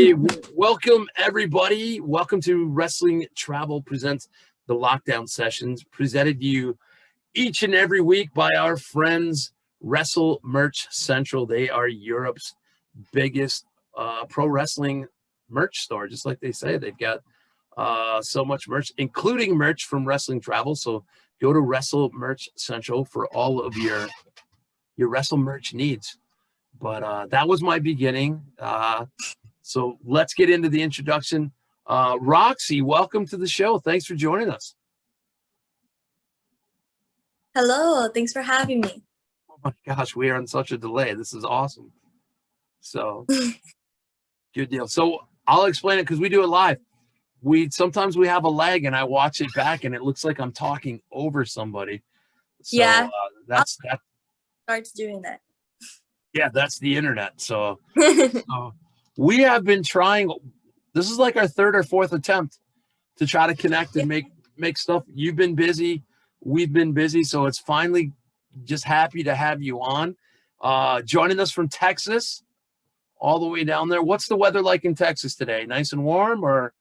Hey, welcome everybody. Welcome to Wrestling Travel Presents the Lockdown Sessions, presented to you each and every week by our friends Wrestle Merch Central. They are Europe's biggest pro wrestling merch store, just like they say. They've got so much merch, including merch from Wrestling Travel. So go to Wrestle Merch Central for all of your wrestle merch needs. But that was my beginning. So let's get into the introduction. Rok-C, welcome to the show. Thanks for joining us. Hello, thanks for having me. Oh my gosh, we are on such a delay. This is awesome. So good deal. So I'll explain it because we do it live. Sometimes we have a lag and I watch it back and it looks like I'm talking over somebody. So yeah, that starts doing that. Yeah, that's the internet. So we have been trying. This is like our third or fourth attempt to try to connect and make stuff. You've been busy. We've been busy. So it's finally just happy to have you on. Joining us from Texas, all the way down there. What's the weather like in Texas today? Nice and warm, or?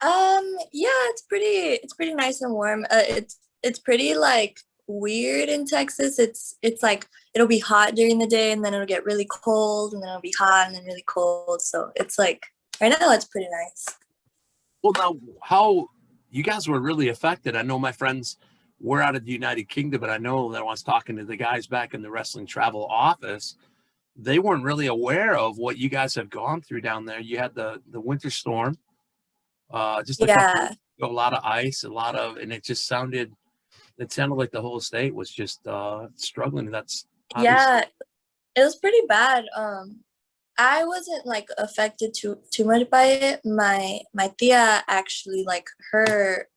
Yeah, it's pretty nice and warm. It's pretty like weird in Texas. It's like it'll be hot during the day and then it'll get really cold and then it'll be hot and then really cold. So it's like right now it's pretty nice. Well, now how you guys were really affected. I know my friends were out of the United Kingdom, but I know that I was talking to the guys back in the Wrestling Travel office. They weren't really aware of what you guys have gone through down there. You had the winter storm, just a lot of ice, and it just sounded like the whole state was just struggling. That's obviously. It was pretty bad. I wasn't like affected too much by it. My tia actually, like her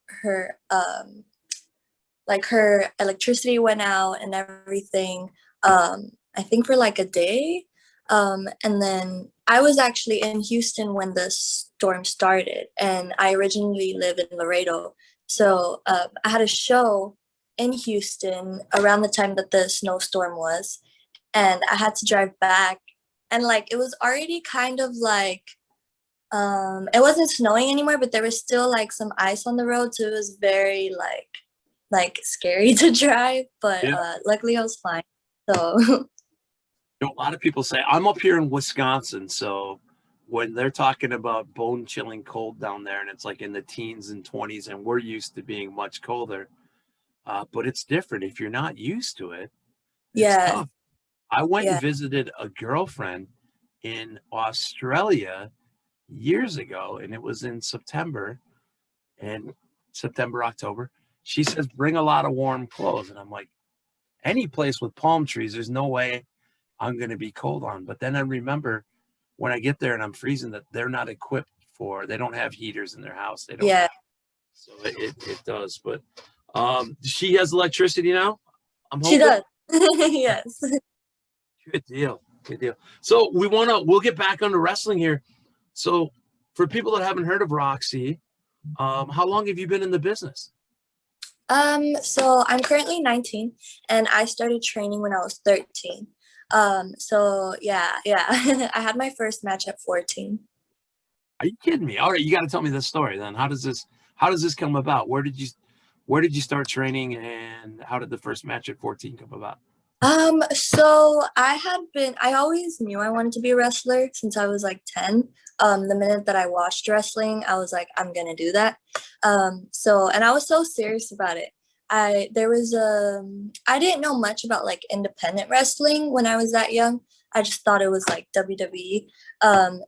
electricity went out and everything. I think for like a day. And then I was actually in Houston when the storm started, and I originally live in Laredo. So I had a show in Houston around the time that the snowstorm was, and I had to drive back, and like it was already kind of like it wasn't snowing anymore, but there was still like some ice on the road, so it was very like scary to drive, but luckily I was fine. So a lot of people say, I'm up here in Wisconsin, so when they're talking about bone chilling cold down there and it's like in the teens and 20s and we're used to being much colder, but it's different if you're not used to it. It's tough. I went and visited a girlfriend in Australia years ago, and it was in September, October. She says, bring a lot of warm clothes. And I'm like, any place with palm trees, there's no way I'm going to be cold on. But then I remember when I get there and I'm freezing that they're not equipped they don't have heaters in their house. They don't. So it does. But she has electricity now? I'm hoping. She does. Yes. Good deal. So we'll get back onto wrestling here. So for people that haven't heard of Rok-C, how long have you been in the business? So I'm currently 19 and I started training when I was 13. So yeah. I had my first match at 14. Are you kidding me? All right, you got to tell me this story then. How does this come about? Where did you start training, and how did the first match at 14 come about? So I always knew I wanted to be a wrestler since I was like 10. The minute that I watched wrestling, I was like, I'm gonna do that. And I was so serious about it. I didn't know much about like independent wrestling when I was that young. I just thought it was like WWE.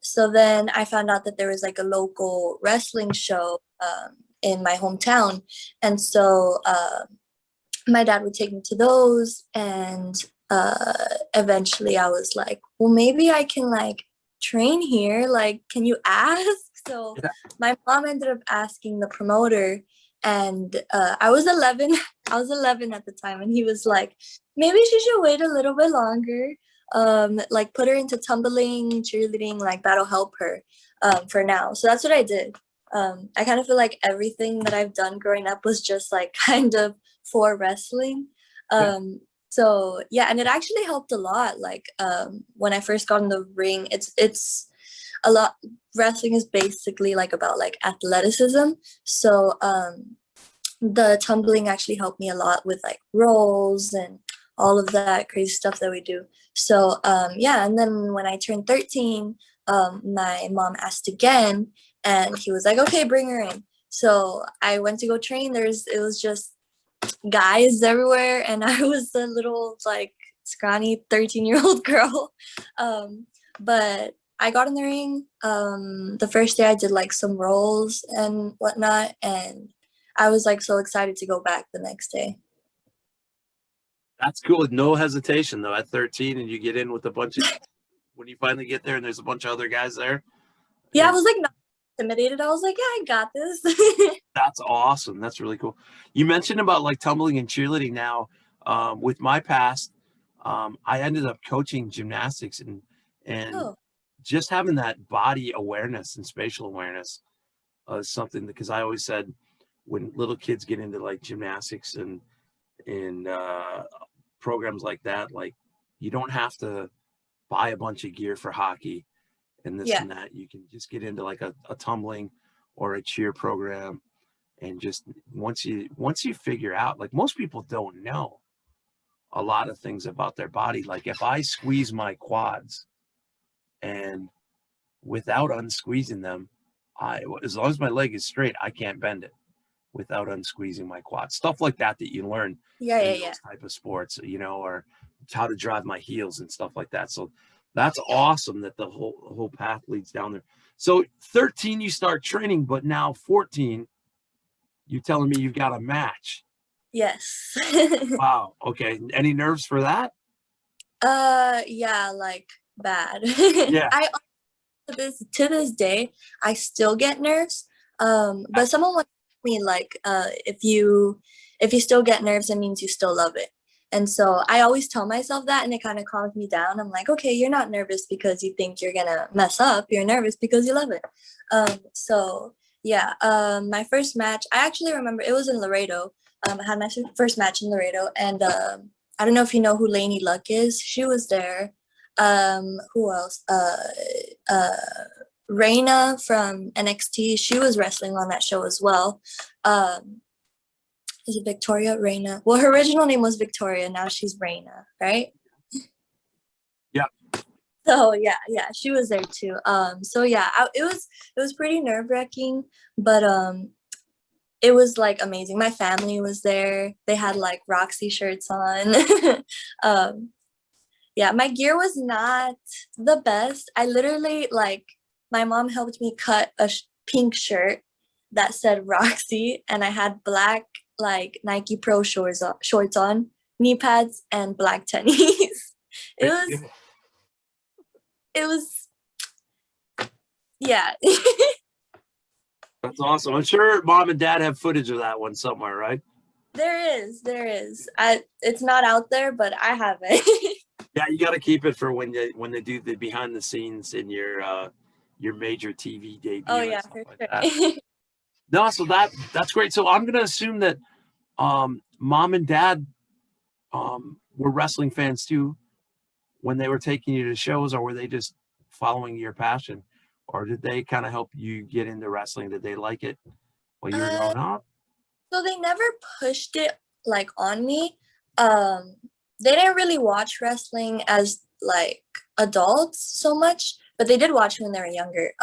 So then I found out that there was like a local wrestling show in my hometown, and so my dad would take me to those, and eventually I was like, well, maybe I can like train here. Like, can you ask? So my mom ended up asking the promoter, and I was 11. I was 11 at the time, and he was like, maybe she should wait a little bit longer. Like put her into tumbling, cheerleading, like that'll help her for now. So that's what I did. I kind of feel like everything that I've done growing up was just like kind of for wrestling. So yeah, and it actually helped a lot. Like when I first got in the ring, it's a lot wrestling is basically like about like athleticism. So the tumbling actually helped me a lot with like rolls and all of that crazy stuff that we do. So yeah, and then when I turned 13, my mom asked again, and he was like, okay, bring her in. So I went to go train. It was just guys everywhere, and I was a little like scrawny 13-year-old girl. But I got in the ring. The first day I did like some rolls and whatnot, and I was like so excited to go back the next day. That's cool. No hesitation though. At 13, and you get in with a bunch of when you finally get there, and there's a bunch of other guys there. Yeah, I was like not intimidated. I was like, yeah, I got this. That's awesome. That's really cool. You mentioned about like tumbling and cheerleading. Now, with my past, I ended up coaching gymnastics, and Oh, just having that body awareness and spatial awareness is something, because I always said when little kids get into like gymnastics and programs like that, like you don't have to buy a bunch of gear for hockey and this yeah, and that. You can just get into like a tumbling or a cheer program, and just once you figure out, like most people don't know a lot of things about their body. Like if I squeeze my quads, and without unsqueezing them, as long as my leg is straight, I can't bend it without unsqueezing my quads. Stuff like that you learn yeah, yeah, in yeah. those type of sports, or how to drive my heels and stuff like that. So that's awesome that the whole path leads down there. So 13, you start training, but now 14, you telling me you've got a match. Yes. Wow. Okay. Any nerves for that? Yeah, like bad. Yeah. I to this day, I still get nerves. But someone once told me like, if you still get nerves, it means you still love it. And so I always tell myself that, and it kind of calms me down. I'm like, okay, you're not nervous because you think you're gonna mess up. You're nervous because you love it. So yeah, my first match, I actually remember it was in Laredo. I had my first match in Laredo, and I don't know if you know who Lainey Luck is. She was there. Who else? Uh, Reina from NXT. She was wrestling on that show as well. Um, is it Victoria? Reina? Well, her original name was Victoria. Now she's Reina, right? Yeah. So yeah, she was there too. So yeah, it was pretty nerve wracking, but it was like amazing. My family was there. They had like Rok-C shirts on. um, yeah, my gear was not the best. I literally like my mom helped me cut a pink shirt that said Rok-C, and I had black like Nike Pro shorts on, knee pads, and black tennies. it was it was yeah. That's awesome. I'm sure mom and dad have footage of that one somewhere, right? There is. It's not out there, but I have it. Yeah, you got to keep it for when they do the behind the scenes in your major TV debut Oh and yeah, stuff for like that. sure. No, so that's great. So I'm gonna assume that mom and dad were wrestling fans too when they were taking you to shows, or were they just following your passion, or did they kind of help you get into wrestling? Did they like it while you were uh, growing up? so they never pushed it like on me. Um, they didn't really watch wrestling as like adults so much, but they did watch when they were younger.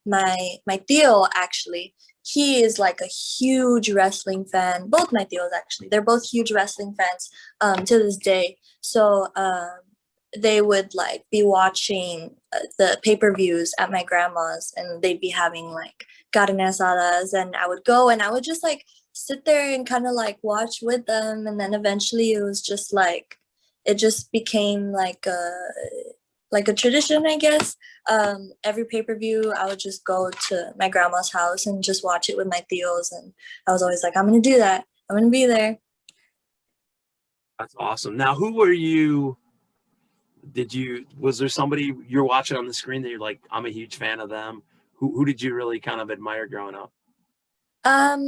My Theo actually, he is like a huge wrestling fan. Both my Theos actually, they're both huge wrestling fans to this day. So they would like be watching the pay-per-views at my grandma's, and they'd be having like carne asadas, and I would go and I would just like sit there and kind of like watch with them, and then eventually it was just like it just became like a tradition, I guess. Every pay-per-view I would just go to my grandma's house and just watch it with my Theos, and I was always like, I'm gonna do that, I'm gonna be there. That's awesome. Now, who were you? Was there somebody you're watching on the screen that you're like, I'm a huge fan of them? Who did you really kind of admire growing up?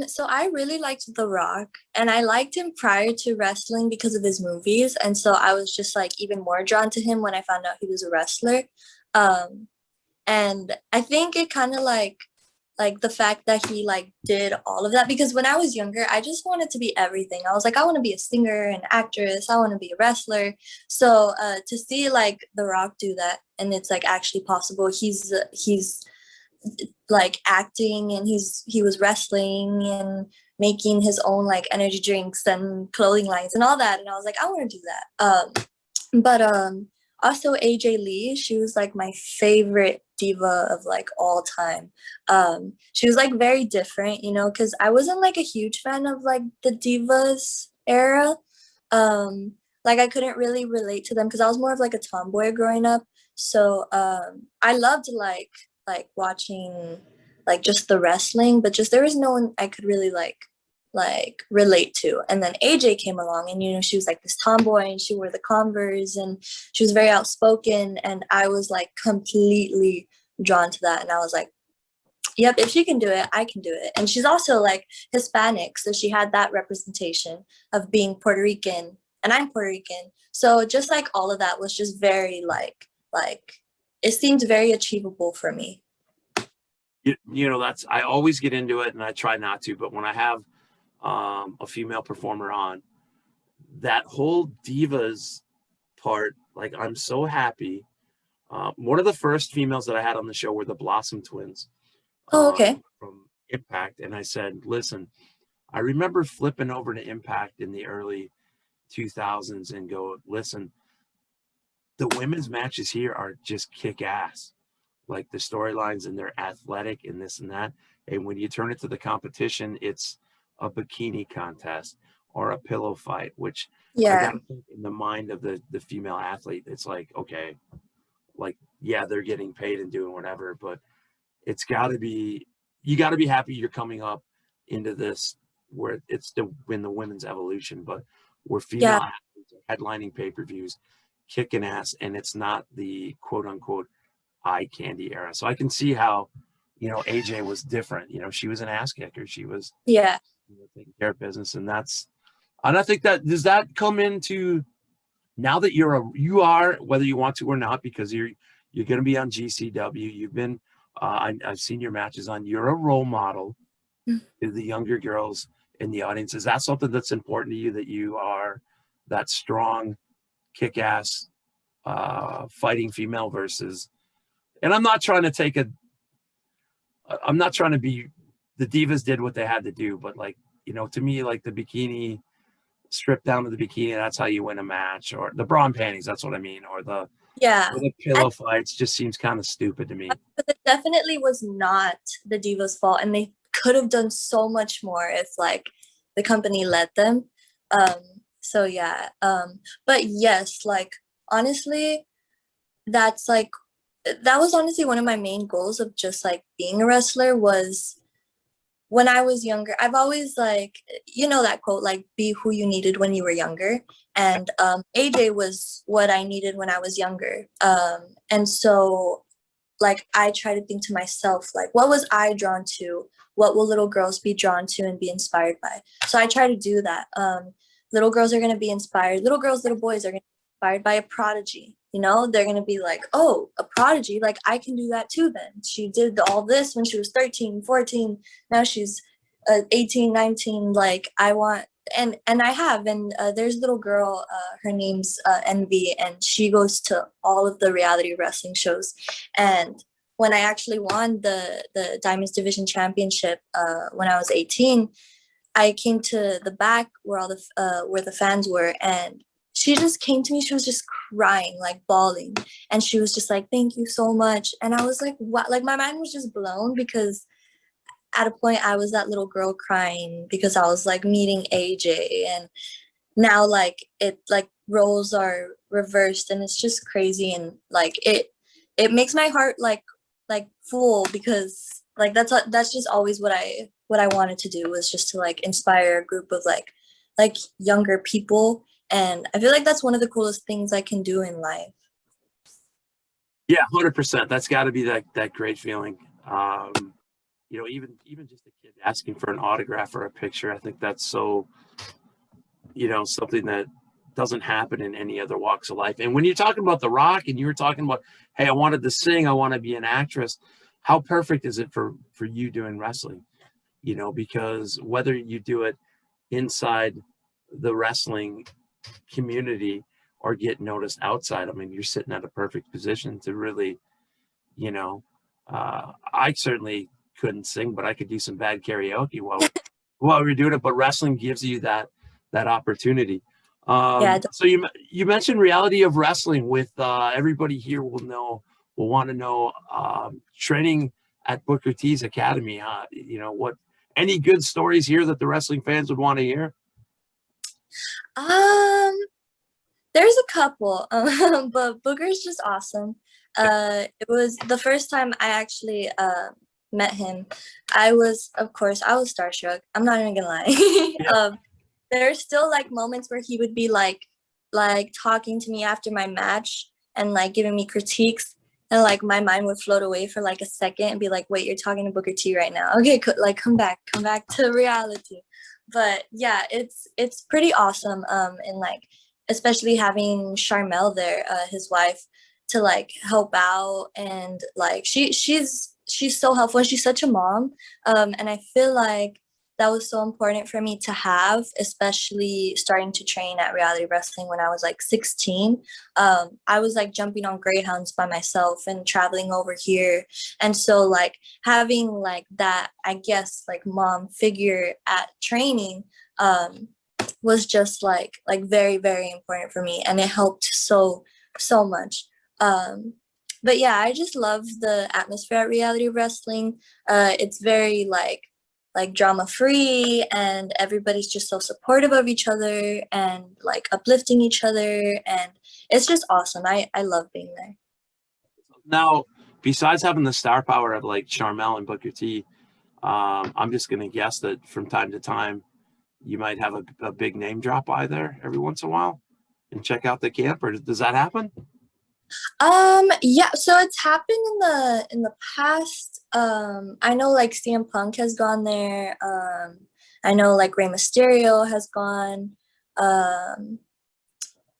So I really liked The Rock, and I liked him prior to wrestling because of his movies, and so I was just like even more drawn to him when I found out he was a wrestler. Um, And I think it kind of like the fact that he like did all of that, because when I was younger I just wanted to be everything. I was like, I want to be a singer, an actress, I want to be a wrestler. So to see like The Rock do that, and it's like actually possible. He's like acting, and he was wrestling and making his own like energy drinks and clothing lines and all that, and I was like, I want to do that. But also AJ Lee, she was like my favorite diva of like all time. She was like very different, you know, because I wasn't like a huge fan of like the divas era. Like I couldn't really relate to them because I was more of like a tomboy growing up. So I loved like watching like just the wrestling, but just there was no one I could really like relate to. And then AJ came along, and you know, she was like this tomboy, and she wore the Converse, and she was very outspoken, and I was like completely drawn to that. And I was like, yep, if she can do it, I can do it. And she's also like Hispanic, so she had that representation of being Puerto Rican, and I'm Puerto Rican. So just like all of that was just very like it seemed very achievable for me. You know, that's, I always get into it and I try not to, but when I have a female performer on, that whole divas part, like I'm so happy. One of the first females that I had on the show were the Blossom Twins Oh, okay. from Impact. And I said, listen, I remember flipping over to Impact in the early 2000s and go, listen, the women's matches here are just kick ass. Like the storylines, and they're athletic and this and that. And when you turn it to the competition, it's a bikini contest or a pillow fight, which I Yeah. got to think in the mind of the female athlete, it's like, okay, like, yeah, they're getting paid and doing whatever, but it's got to be, you got to be happy you're coming up into this where it's the women's evolution, but where female Yeah. athletes are headlining pay-per-views, kicking ass, and it's not the quote unquote eye candy era. So I can see how, you know, AJ was different. You know, she was an ass kicker. She was, Yeah. you know, taking care of business, and and I think that, does that come into, now that you are, whether you want to or not, because you're going to be on GCW. You've been, I've seen your matches on. You're a role model to the younger girls in the audience. Is that something that's important to you, that you are that strong, kick-ass fighting female versus? And I'm not trying to be, the divas did what they had to do, but like, you know, to me, like the bikini, stripped down to the bikini, that's how you win a match, or the bra and panties, that's what I mean, Yeah. or the pillow fights just seems kind of stupid to me. But it definitely was not the Divas' fault, and they could have done so much more if like the company let them. So yeah. But yes, like honestly, that's like that was honestly one of my main goals of just like being a wrestler was when I was younger. I've always like, you know, that quote, like be who you needed when you were younger. And AJ was what I needed when I was younger. And so like I try to think to myself, like, what was I drawn to? What will little girls be drawn to and be inspired by? So I try to do that. Little girls are going to be inspired. Little girls, little boys are going to be inspired by a prodigy. You know, they're going to be like, oh, a prodigy. Like I can do that too then. She did all this when she was 13, 14. Now she's 18, 19. Like I want, and I have, and there's a little girl, her name's Envy, and she goes to all of the reality wrestling shows. And when I actually won the Diamonds Division Championship when I was 18, I came to the back where all the where the fans were, and she just came to me. She was just crying, like bawling, and she was just like, "Thank you so much." And I was like, "What?" Like my mind was just blown because at a point I was that little girl crying because I was like meeting AJ, and now like it like roles are reversed, and it's just crazy, and like it makes my heart like full because like that's just always what I wanted to do, was just to like inspire a group of like younger people, and I feel like that's one of the coolest things I can do in life. Yeah, 100%. That's got to be that great feeling. You know, even just a kid asking for an autograph or a picture, I think that's so, you know, something that doesn't happen in any other walks of life. And when you're talking about The Rock and you were talking about, hey, I wanted to sing, I want to be an actress, how perfect is it for you doing wrestling? You know, because whether you do it inside the wrestling community or get noticed outside, I mean, you're sitting at a perfect position to really, you know, I certainly couldn't sing, but I could do some bad karaoke while we were doing it. But wrestling gives you that opportunity. Yeah. So you mentioned reality of wrestling. With everybody here will want to know training at Booker T's Academy. You know, what any good stories here that the wrestling fans would want to hear? There's a couple, but Booker's just awesome. It was the first time I actually met him. Of course, I was starstruck. I'm not even gonna lie. Yeah. There's still like moments where he would be like talking to me after my match and like giving me critiques, and like my mind would float away for like a second and be like, wait, you're talking to Booker T right now. Okay, like come back to reality. But yeah, it's pretty awesome. And like especially having Charmel there, his wife, to like help out, and like she's so helpful, and she's such a mom. And I feel like that was so important for me to have, especially starting to train at Reality Wrestling when I was like 16. I was like jumping on Greyhounds by myself and traveling over here. And so like having like that, I guess, like mom figure at training was just like very, very important for me. And it helped so much. But yeah, I just love the atmosphere at Reality Wrestling. It's very like drama free, and everybody's just so supportive of each other and like uplifting each other, and it's just awesome. I love being there. Now, besides having the star power of like Charmel and Booker T, I'm just going to guess that from time to time you might have a big name drop by there every once in a while and check out the camp. Or does that happen? Yeah, so it's happened in the past. I know like CM Punk has gone there. I know like Rey Mysterio has gone.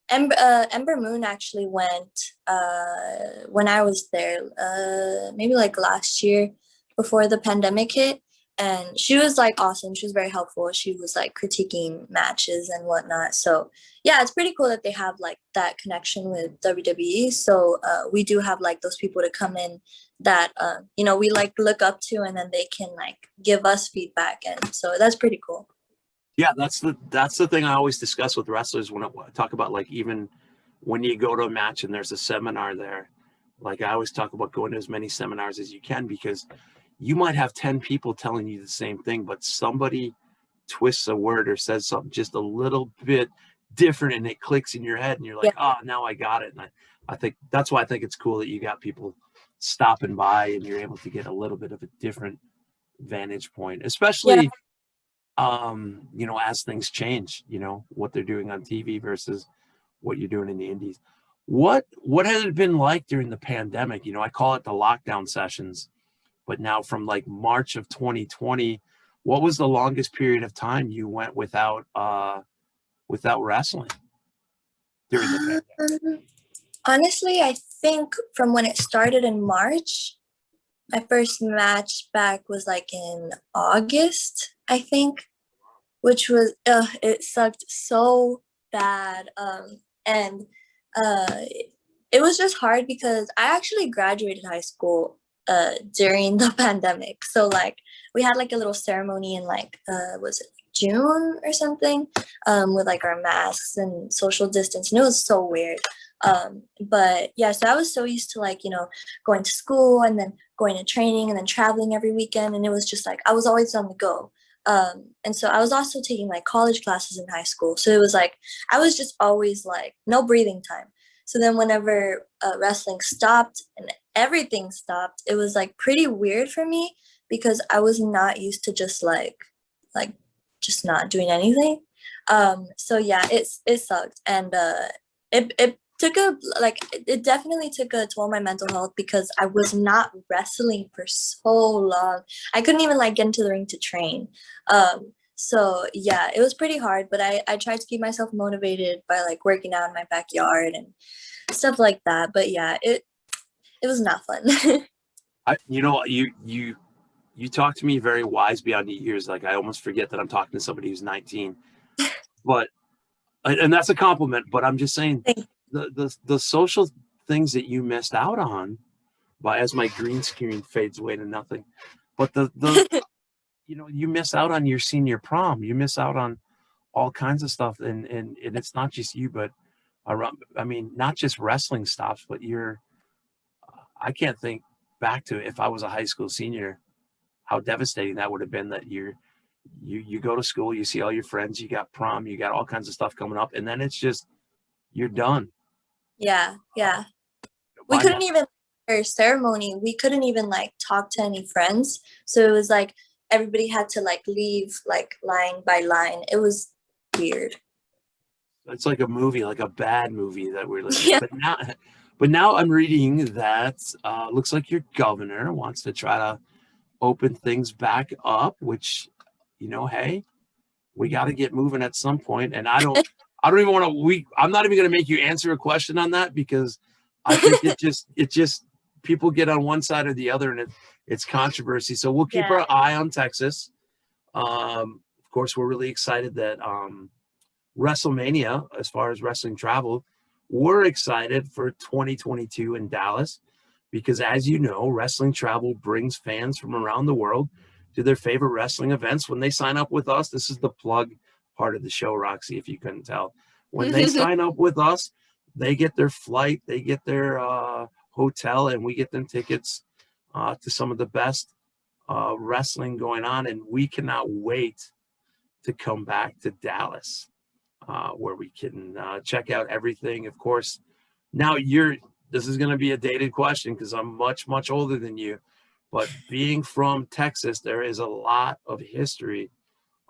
Ember Moon actually went when I was there, maybe like last year before the pandemic hit. And she was like awesome. She was very helpful. She was like critiquing matches and whatnot. So yeah, it's pretty cool that they have like that connection with WWE. So we do have like those people to come in that you know, we like look up to, and then they can like give us feedback. And so that's pretty cool. Yeah, that's the thing I always discuss with wrestlers when I talk about, like, even when you go to a match and there's a seminar there. Like, I always talk about going to as many seminars as you can, because you might have 10 people telling you the same thing, but somebody twists a word or says something just a little bit different and it clicks in your head and you're like, Yeah. oh, now I got it. And I think that's why I think it's cool that you got people stopping by and you're able to get a little bit of a different vantage point, especially you know, as things change, you know, what they're doing on TV versus what you're doing in the indies. What has it been like during the pandemic? You know, I call it the lockdown sessions, but now from like March of 2020, what was the longest period of time you went without wrestling during the pandemic? Honestly, I think from when it started in March, my first match back was like in August, I think, which was it sucked so bad. And it was just hard because I actually graduated high school during the pandemic. So like we had like a little ceremony in like was it June or something, with like our masks and social distance, and it was so weird. But yeah, so I was so used to like, you know, going to school and then going to training and then traveling every weekend, and it was just like I was always on the go. And so I was also taking like college classes in high school, so it was like I was just always like no breathing time. So then whenever wrestling stopped and everything stopped, it was like pretty weird for me because I was not used to just like just not doing anything. So yeah, it sucked, and it took a like it definitely took a toll on my mental health because I was not wrestling for so long. I couldn't even like get into the ring to train. So yeah, it was pretty hard, but I tried to keep myself motivated by like working out in my backyard and stuff like that. But yeah, it was not fun. You talk to me very wise beyond your years. Like I almost forget that I'm talking to somebody who's 19, but and that's a compliment. But I'm just saying the social things that you missed out on, by as my green screen fades away to nothing. But the you miss out on your senior prom. You miss out on all kinds of stuff, and it's not just you, but around. I mean, not just wrestling stops, but I can't think back to if I was a high school senior, how devastating that would have been. That you go to school, you see all your friends, you got prom, you got all kinds of stuff coming up, and then it's just you're done. Yeah, yeah. We By couldn't now, even our ceremony, we couldn't even like talk to any friends. So it was like everybody had to like leave like line by line. It was weird. it's like a movie, like a bad movie that we're living in. Yeah. But now I'm reading that looks like your governor wants to try to open things back up, which hey, we got to get moving at some point. And I don't even want to. I'm not even going to make you answer a question on that because I think it just people get on one side or the other, and it's controversy. So we'll keep Yeah. our eye on Texas. Of course, we're really excited that WrestleMania, as far as wrestling travel, we're excited for 2022 in Dallas because, as you know, wrestling travel brings fans from around the world to their favorite wrestling events. When they sign up with us, this is the plug part of the show, Rok-C, if you couldn't tell. When they sign up with us, they get their flight, they get their hotel, and we get them tickets to some of the best wrestling going on. And we cannot wait to come back to Dallas, where we can check out everything. Of course, now this is going to be a dated question because I'm much, much older than you. But being from Texas, there is a lot of history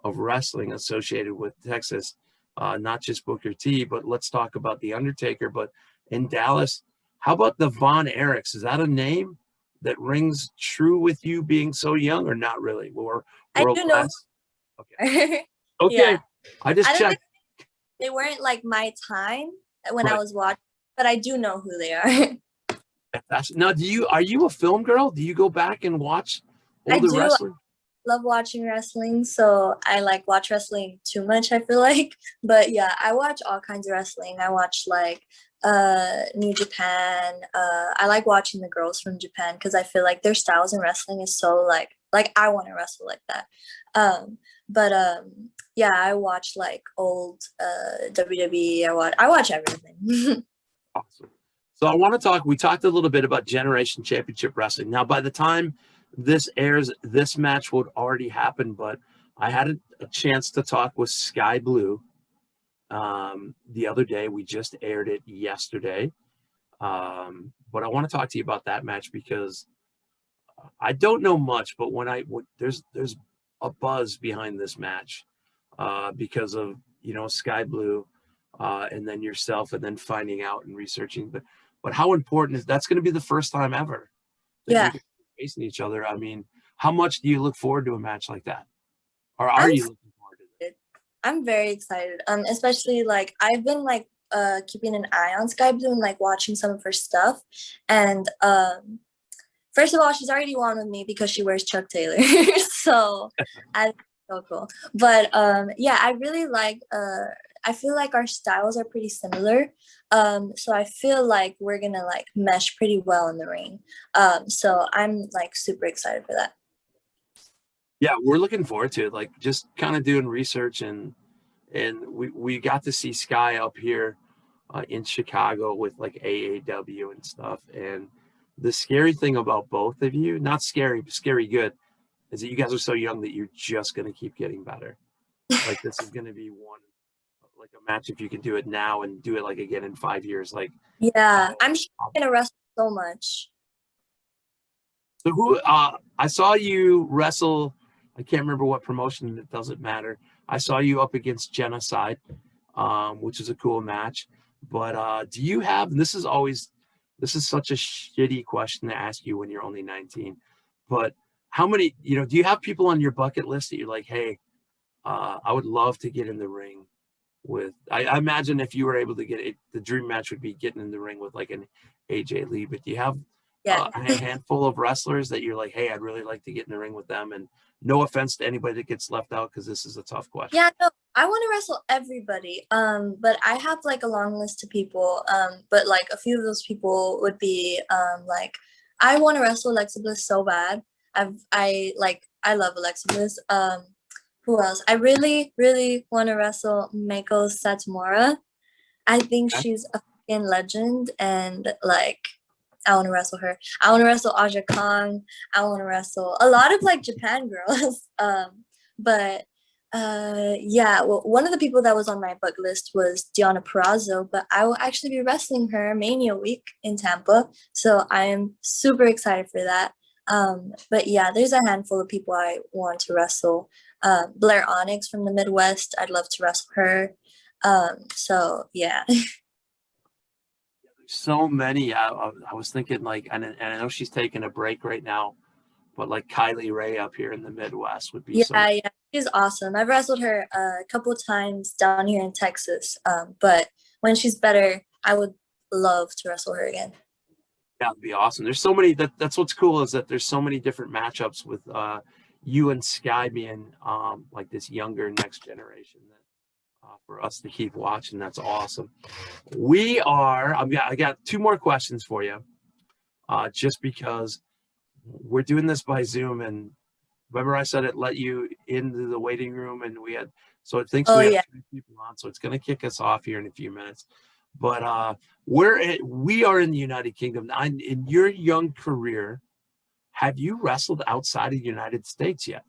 of wrestling associated with Texas, not just Booker T, but let's talk about The Undertaker. But in Dallas, how about the Von Erichs? Is that a name that rings true with you being so young or not really? Or I world do know. class? Okay. Okay. Yeah. I just I don't think checked. they weren't like my time when I Right. was watching, but I do know who they are. Now, are you a film girl? Do you go back and watch I older do wrestling? love watching wrestling, so I like watch wrestling too much, I feel like. But yeah, I watch all kinds of wrestling. I watch like New Japan. I like watching the girls from Japan because I feel like their styles in wrestling is so like I want to wrestle like that. But yeah, I watch like old WWE. I watch everything. Awesome. So I want to talk. We talked a little bit about Generation Championship Wrestling. Now, by the time this airs, this match would already happen. But I had a chance to talk with Skye Blue the other day. We just aired it yesterday. But I want to talk to you about that match because I don't know much. But there's a buzz behind this match because of Skye Blue. And then yourself, and then finding out and researching. But how important is that's going to be the first time ever that Yeah. you're facing each other? I mean, how much do you look forward to a match like that, or are I'm you looking forward to it? I'm very excited. Especially like I've been like keeping an eye on Skye Blue and like watching some of her stuff. And first of all, she's already won with me because she wears Chuck Taylor. So I so cool. But yeah, I really like I feel like our styles are pretty similar. So I feel like we're gonna like mesh pretty well in the ring. So I'm like super excited for that. Yeah, we're looking forward to it. Like just kind of doing research, and we got to see Skye up here in Chicago with like AAW and stuff. And the scary thing about both of you, not scary, but scary good, is that you guys are so young that you're just going to keep getting better. Like this is going to be one, like a match if you can do it now and do it like again in 5 years. Like, Yeah, I'm sure I'm gonna wrestle so much. so who, I saw you wrestle, I can't remember what promotion, it doesn't matter. I saw you up against Genocide, which is a cool match. But do you have, and this is such a shitty question to ask you when you're only 19, but how many, do you have people on your bucket list that you're like, hey, I would love to get in the ring with. I imagine if you were able to get it, the dream match would be getting in the ring with like an AJ Lee. But do you have Yeah. a handful of wrestlers that you're like, hey, I'd really like to get in the ring with them? And no offense to anybody that gets left out, because this is a tough question. Yeah, no, I want to wrestle everybody. But I have like a long list of people. But like a few of those people would be like I want to wrestle Alexa Bliss so bad. I love Alexa Bliss. Who else? I really, really want to wrestle Meiko Satomura. I think Okay. she's a fucking legend, and like I want to wrestle her. I want to wrestle Aja Kong. I want to wrestle a lot of like Japan girls. But yeah, well, one of the people that was on my bucket list was Deonna Purrazzo, but I will actually be wrestling her Mania week in Tampa, so I am super excited for that. But yeah, there's a handful of people I want to wrestle. Blair Onyx from the Midwest, I'd love to wrestle her. So yeah. So many. I was thinking like, and I know she's taking a break right now, but like Kylie Ray up here in the Midwest would be Yeah, yeah, she's awesome. I've wrestled her a couple of times down here in Texas. But when she's better, I would love to wrestle her again. Yeah, it'd be awesome. There's so many. That's what's cool, is that there's so many different matchups with you and Skye being like this younger next generation that for us to keep watching. That's awesome. I got two more questions for you, just because we're doing this by Zoom, and remember I said it let you into the waiting room, and so it thinks Oh we have yeah. 3 people on, so it's going to kick us off here in a few minutes. But we are in the United Kingdom. In your young career, have you wrestled outside of the United States yet?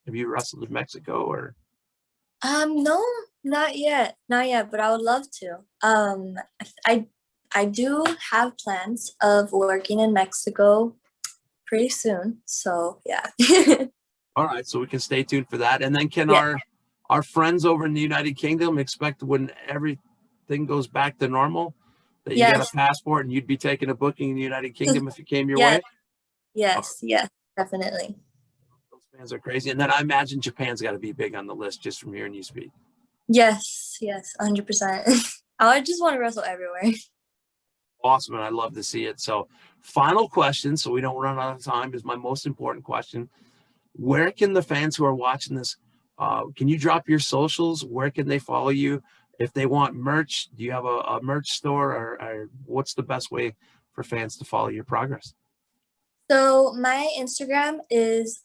Have you wrestled in Mexico or? No, not yet. Not yet, but I would love to. I I do have plans of working in Mexico pretty soon. So yeah. All right, so we can stay tuned for that. And then can Yeah. our friends over in the United Kingdom expect, when everything goes back to normal, that you got Yes. a passport and you'd be taking a booking in the United Kingdom if it came your Yes. way? Yes. Yes. Definitely. Those fans are crazy. And then I imagine Japan's got to be big on the list just from hearing you speak. Yes. Yes. 100%. I just want to wrestle everywhere. Awesome, and I love to see it. So, final question, so we don't run out of time, is my most important question. Where can the fans who are watching this, can you drop your socials? Where can they follow you? If they want merch, do you have a merch store, or what's the best way for fans to follow your progress? So my Instagram is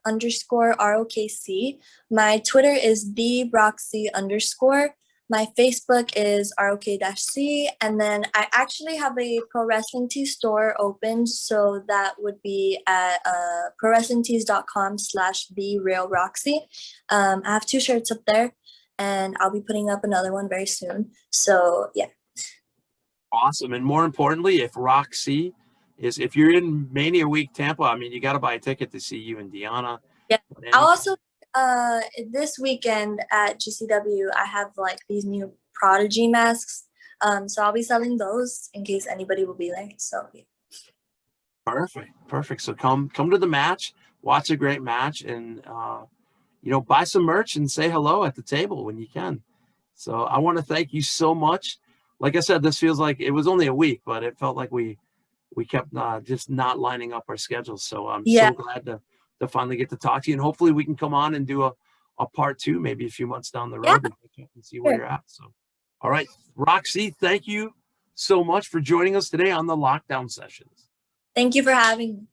underscore ROKC. My Twitter is the Rok-C underscore. My Facebook is ROK-C. And then I actually have a pro wrestling tee store open. So that would be at prowrestlingtees.com/the real Roxy. I have 2 shirts up there, and I'll be putting up another one very soon. So yeah. Awesome. And more importantly, if you're in Mania Week Tampa, I mean, you got to buy a ticket to see you and Deonna. Yeah. I'll also this weekend at GCW, I have like these new Prodigy masks. So I'll be selling those in case anybody will be there. So yeah. Perfect. So come to the match, watch a great match, and buy some merch and say hello at the table when you can. So I want to thank you so much. Like I said, this feels like it was only a week, but it felt like we kept just not lining up our schedules. So I'm so glad to finally get to talk to you, and hopefully we can come on and do a part 2, maybe a few months down the road, and see where you're at. So, all right, Rok-C, thank you so much for joining us today on the Lockdown Sessions. Thank you for having me.